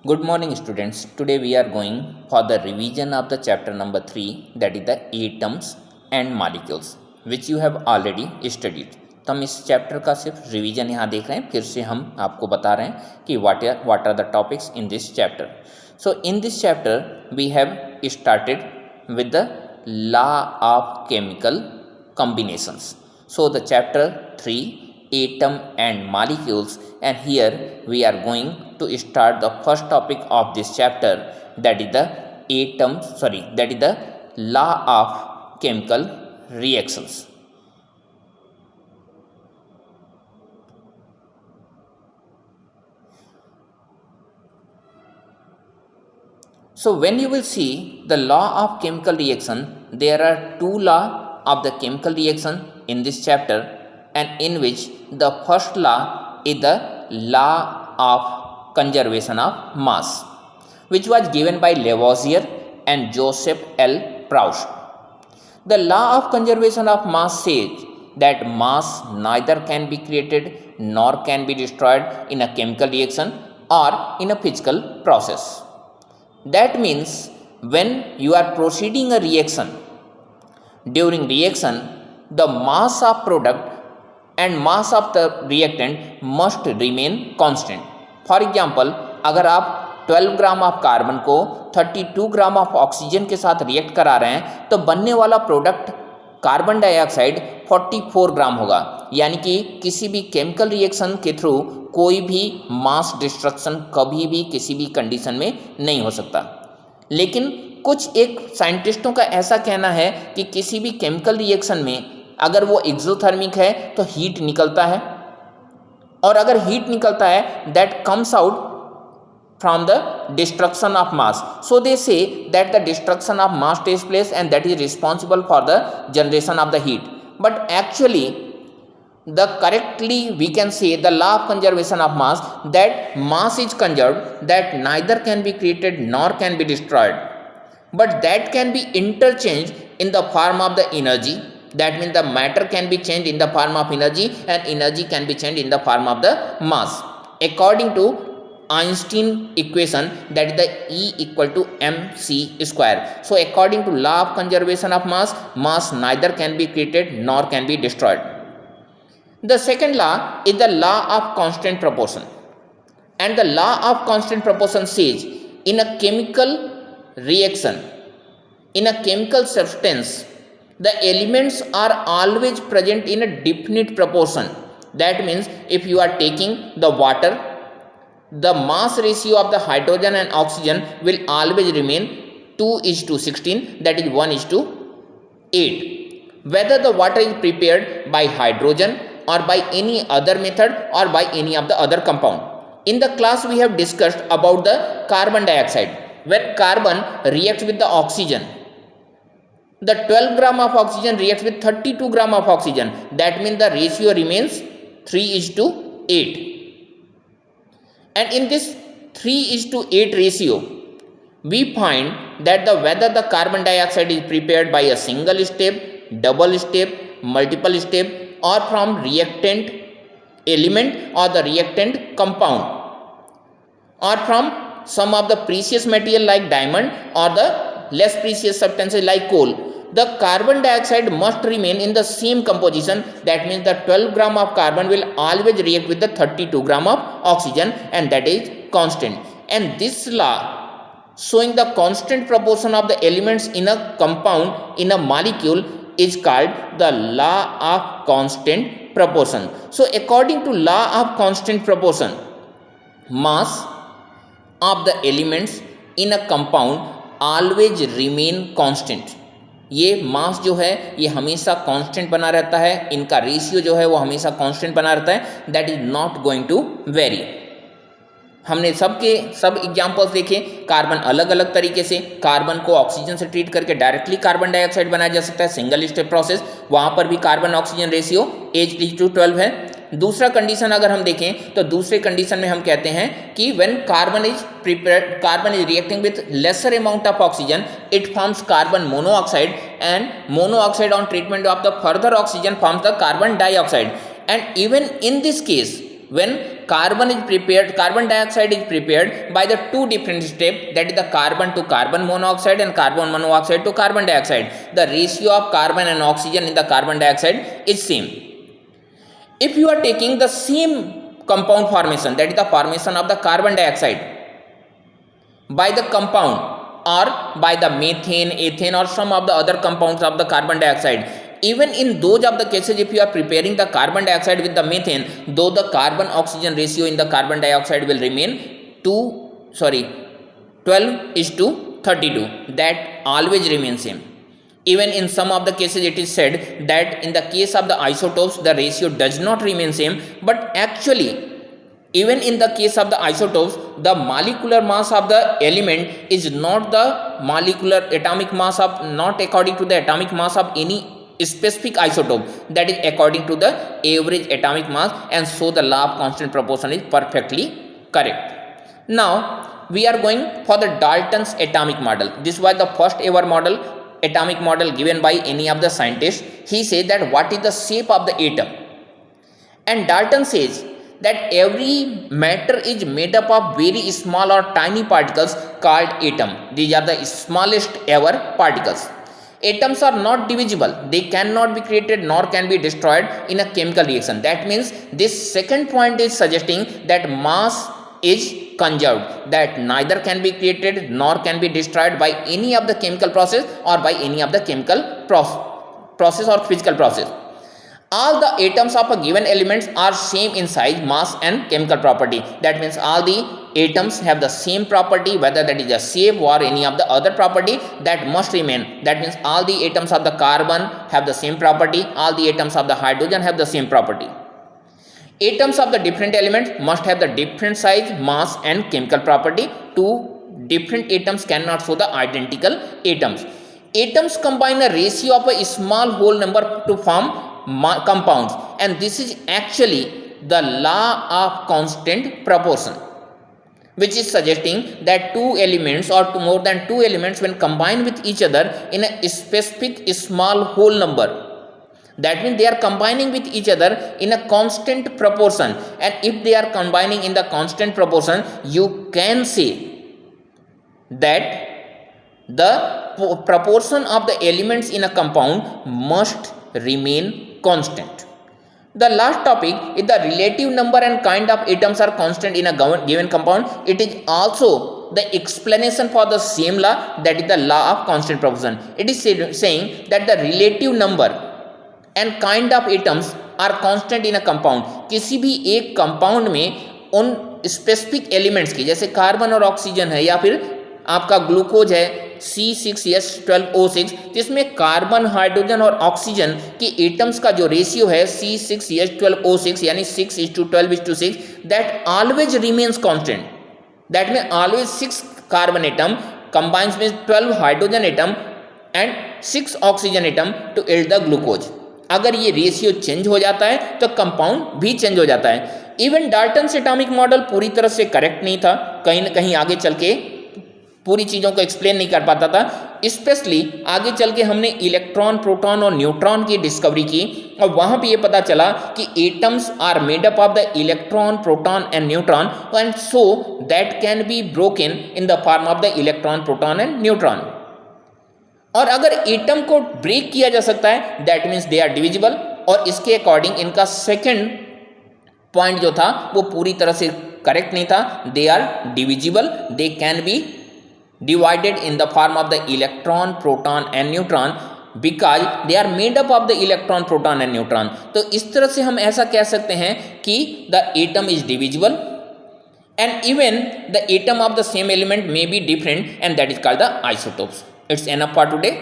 Good morning, students. Today we are going for the revision of the chapter number 3, that is the atoms and molecules, which you have already studied. तो हम इस chapter का सिर्फ revision यहाँ देख रहे हैं, फिर से हम आपको बता रहे हैं कि what are the topics in this chapter. So in this chapter we have started with the law of chemical combinations. So the chapter 3, atom and molecules, and here we are going to start the first topic of this chapter, that is the that is the law of chemical reactions. So when you will see the law of chemical reaction, there are two law of the chemical reaction in this chapter, and in which the first law is the law of conservation of mass, which was given by Lavoisier and Joseph L. Proust. The law of conservation of mass says that mass neither can be created nor can be destroyed in a chemical reaction or in a physical process. That means when you are proceeding a reaction, during reaction, the mass of product and mass of the reactant must remain constant. For example, अगर आप 12 gram of carbon को 32 gram of oxygen के साथ react करा रहे हैं तो बनने वाला प्रोडक्ट कार्बन डाइऑक्साइड 44 ग्राम होगा, यानी कि किसी भी केमिकल रिएक्शन के थ्रू कोई भी मास डिस्ट्रक्शन कभी भी किसी भी कंडीशन में नहीं हो सकता। लेकिन कुछ एक साइंटिस्टों का ऐसा कहना है कि किसी भी केमिकल रिएक्शन में अगर वो एक्सोथर्मिक है तो हीट निकलता है, और अगर हीट निकलता है that comes out from the destruction of mass. So they say that the destruction of mass takes place and that is responsible for the generation of the heat. But actually the correctly we can say the law of conservation of mass, that mass is conserved, that neither can be created nor can be destroyed, but that can be interchanged in the form of the energy. That means the matter can be changed in the form of energy and energy can be changed in the form of the mass according to Einstein equation, that is the E equal to mc square. So according to law of conservation of mass, mass neither can be created nor can be destroyed. The second law is the law of constant proportion, and the law of constant proportion says in a chemical reaction, in a chemical substance, the elements are always present in a definite proportion. That means if you are taking the water, the mass ratio of the hydrogen and oxygen will always remain 2:16, that is 1:8. Whether the water is prepared by hydrogen or by any other method or by any of the other compound. In the class we have discussed about the carbon dioxide. When carbon reacts with the oxygen, the 12 gram of oxygen reacts with 32 gram of oxygen. That means the ratio remains 3:8. And in this 3:8 ratio, we find that whether the carbon dioxide is prepared by a single step, double step, multiple step, or from reactant element or the reactant compound, or from some of the precious material like diamond or the less precious substances like coal, the carbon dioxide must remain in the same composition. That means the 12 gram of carbon will always react with the 32 gram of oxygen, and that is constant. And this law showing the constant proportion of the elements in a compound, in a molecule, is called the law of constant proportion. So according to law of constant proportion, mass of the elements in a compound always remain constant. ये मास जो है ये हमेशा constant बना रहता है, इनका ratio जो है वो हमेशा कांस्टेंट बना रहता है, that is not going to vary. हमने सब एग्जांपल्स देखे। कार्बन अलग अलग तरीके से, कार्बन को ऑक्सीजन से ट्रीट करके डायरेक्टली कार्बन डाइऑक्साइड बनाया जा सकता है, सिंगल स्टेप प्रोसेस, वहाँ पर भी कार्बन ऑक्सीजन रेशियो H3:12 है। दूसरा कंडीशन अगर हम देखें तो दूसरे कंडीशन में हम कहते हैं कि when carbon is reacting with lesser amount of oxygen, it forms carbon monoxide, and monoxide on treatment of the further oxygen forms the carbon dioxide. And even in this case, when carbon dioxide is prepared by the two different steps, that is the carbon to carbon monoxide and carbon monoxide to carbon dioxide. The ratio of carbon and oxygen in the carbon dioxide is same. If you are taking the same compound formation, that is the formation of the carbon dioxide by the compound or by the methane, ethane or some of the other compounds of the carbon dioxide, even in those of the cases if you are preparing the carbon dioxide with the methane, though the carbon oxygen ratio in the carbon dioxide will remain 12:32, that always remains same. Even in some of the cases it is said that in the case of the isotopes the ratio does not remain same, but actually even in the case of the isotopes, the molecular mass of the element is not the molecular atomic mass of, not according to the atomic mass of any specific isotope, that is according to the average atomic mass, and so the law of constant proportion is perfectly correct. Now we are going for the Dalton's atomic model. This was the first ever atomic model given by any of the scientists. He said that what is the shape of the atom, and Dalton says that every matter is made up of very small or tiny particles called atom. These are the smallest ever particles. Atoms are not divisible. They cannot be created nor can be destroyed in a chemical reaction. That means this second point is suggesting that mass is conserved, that neither can be created nor can be destroyed by any of the chemical process or by any of the chemical process or physical process. All the atoms of a given element are same in size, mass and chemical property. That means all the atoms have the same property, whether that is a shape or any of the other property, that must remain. That means all the atoms of the carbon have the same property, all the atoms of the hydrogen have the same property. Atoms of the different elements must have the different size, mass and chemical property. Two different atoms cannot show the identical atoms. Atoms combine a ratio of a small whole number to form compounds, and this is actually the law of constant proportion, which is suggesting that two elements or more than two elements when combined with each other in a specific small whole number, that means they are combining with each other in a constant proportion, and if they are combining in the constant proportion, you can say that the proportion of the elements in a compound must remain constant. The last topic is the relative number and kind of atoms are constant in a given compound. It is also the explanation for the same law, that is the law of constant proportion. It is saying that the relative number and kind of atoms are constant in a compound. किसी भी एक compound में उन specific elements की, जैसे carbon और oxygen है या फिर आपका ग्लूकोज है C6H12O6, जिसमें कार्बन, हाइड्रोजन और ऑक्सीजन के एटम्स का जो रेशियो है C6H12O6 यानी 6:12:6, that always remains constant. That mean always 6 carbon atom combines with 12 hydrogen atom and 6 oxygen atom to yield the glucose. अगर ये रेशियो चेंज हो जाता है तो कंपाउंड भी चेंज हो जाता है. इवन डाल्टन्स एटॉमिक मॉडल पूरी तरह से करेक्ट नहीं था, कहीं ना कहीं आगे चल के पूरी चीज़ों को एक्सप्लेन नहीं कर पाता था. स्पेशली आगे चल के हमने इलेक्ट्रॉन, प्रोटॉन और न्यूट्रॉन की डिस्कवरी की, और वहाँ पे ये पता चला कि atoms are made up of the electron, proton and neutron, and so that can be broken in the form of the electron, proton and neutron. और अगर एटम को ब्रेक किया जा सकता है, that means they are divisible. और इसके according इनका सेकेंड पॉइंट जो था वो पूरी तरह से करेक्ट नहीं था. They are divisible, they can be divided in the form of the electron, proton and neutron because they are made up of the electron, proton and neutron. तो इस तरह से हम ऐसा कह सकते हैं कि the atom is divisible and even the atom of the same element may be different, and that is called the isotopes. It's enough for today.